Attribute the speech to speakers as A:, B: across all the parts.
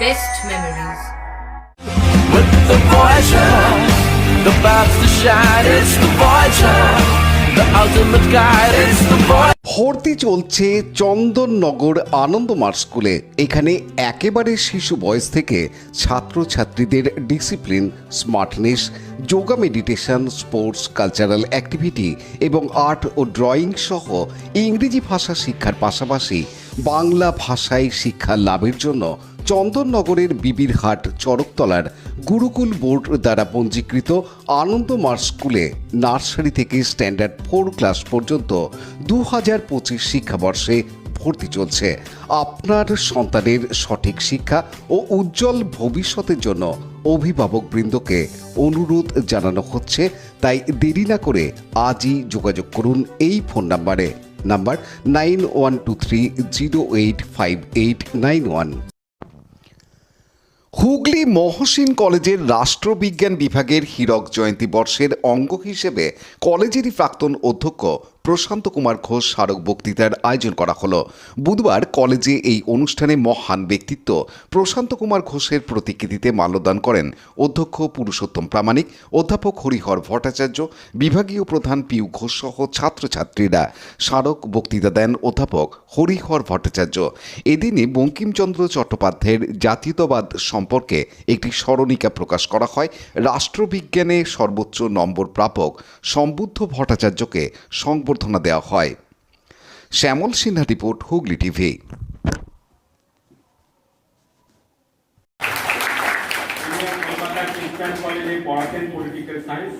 A: best memories.
B: With the Voyager, the path to shine, it's the Voyager, the ultimate guide, it's the Voyager.
C: ভর্তি চলছে চন্দননগর আনন্দমার্গ স্কুলে। এখানে একেবারে শিশু বয়স থেকে ছাত্রছাত্রীদের discipline, smartness, yoga, meditation, sports, cultural activity এবং আর্ট ও ড্রয়িং সহ ইংরেজি ভাষা শিক্ষার পাশাপাশি বাংলা ভাষায় শিক্ষা লাভের জন্য চন্দননগরের বিবিরহাট চরকতলার গুরুকুল বোর্ড দ্বারা পঞ্জীকৃত আনন্দমার্গ স্কুলে নার্সারি থেকে স্ট্যান্ডার্ড 4 ক্লাস পর্যন্ত 2025 শিক্ষাবর্ষে ভর্তি চলছে। আপনার সন্তানের সঠিক শিক্ষা ও উজ্জ্বল ভবিষ্যতের জন্য অভিভাবকবৃন্দকে অনুরোধ জানানো হচ্ছে, তাই দেরি না করে আজই যোগাযোগ করুন এই ফোন নাম্বার 9123085891। হুগলি মহসিন কলেজের রাষ্ট্রবিজ্ঞান বিভাগের হীরক জয়ন্তী বর্ষের অঙ্গ হিসেবে কলেজেরই প্রাক্তন অধ্যক্ষ প্রশান্ত কুমার ঘোষ স্মারক বক্তৃতার আয়োজন করা হলো। বুধবার কলেজে এই অনুষ্ঠানে মহান ব্যক্তিত্ব প্রশান্ত কুমার ঘোষের প্রতিকৃতিতে মাল্যদান করেন অধ্যক্ষ পুরুষোত্তম প্রামাণিক, অধ্যাপক হরিহর ভট্টাচার্য, বিভাগীয় প্রধান পিউ ঘোষ সহ ছাত্রছাত্রীরা। স্মারক বক্তৃতা দেন অধ্যাপক হরিহর ভট্টাচার্য। এদিনে বঙ্কিমচন্দ্র চট্টোপাধ্যায়ের জাতীয়তাবাদ সম্পর্কে একটি স্মরণিকা প্রকাশ করা হয়। রাষ্ট্রবিজ্ঞানে সর্বোচ্চ নম্বর প্রাপক সম্বুদ্ধ ভট্টাচার্যকে সংবর্ধনা দেওয়া হয়। শ্যামল সিনহা রিপোর্ট, হুগলি টিভি।
D: কলেজে পড়াতেন পলিটিক্যাল সায়েন্স,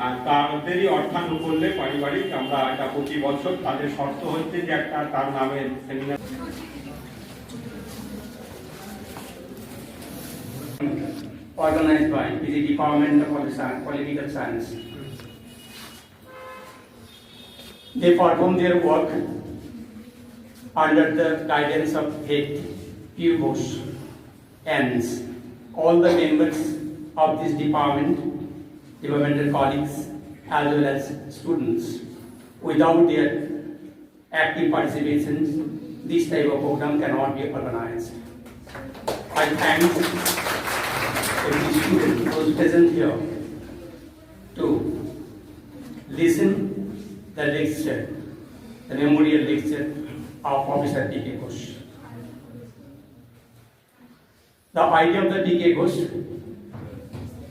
D: আর তার মধ্যেই অর্থানুকূল্যে পারিবারিক আমরা এটা প্রতি বছর তাদের শর্ত হচ্ছে যে একটা তার নামে seminar
E: organized by the Department of Political Science. They perform their work under the guidance of head P. Ghosh and all the members of this department, departmental colleagues, as well as students. Without their active participation, this type of program cannot be organized. I thank every student who is present here to listen the lecture, the memorial lecture of Professor D.K. Ghosh. The idea of the D.K. Ghosh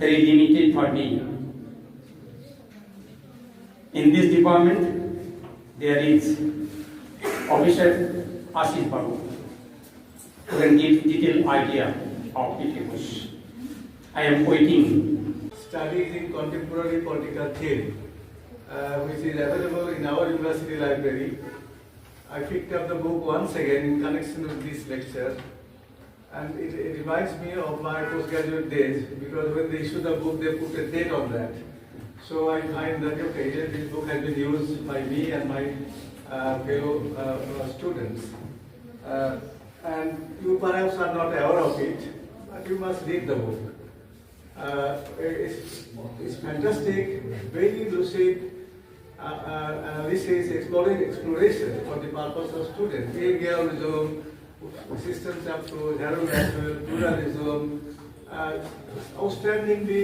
E: very limited for me. In this department, there is Professor Ashish Babu, who can give detailed idea of D.K. Ghosh. I am waiting.
F: Studies in contemporary political theory, which is available in our university library. I picked up the book once again in connection with this lecture, and it reminds me of my postgraduate days, because when they issue the book, they put a date on that. So I find that, okay, this book has been used by me and my fellow students. And you perhaps are not aware of it, but you must read the book. It's fantastic, very lucid analysis, exploration for the purpose of students. Behaviorism, systems approach, pluralism, outstandingly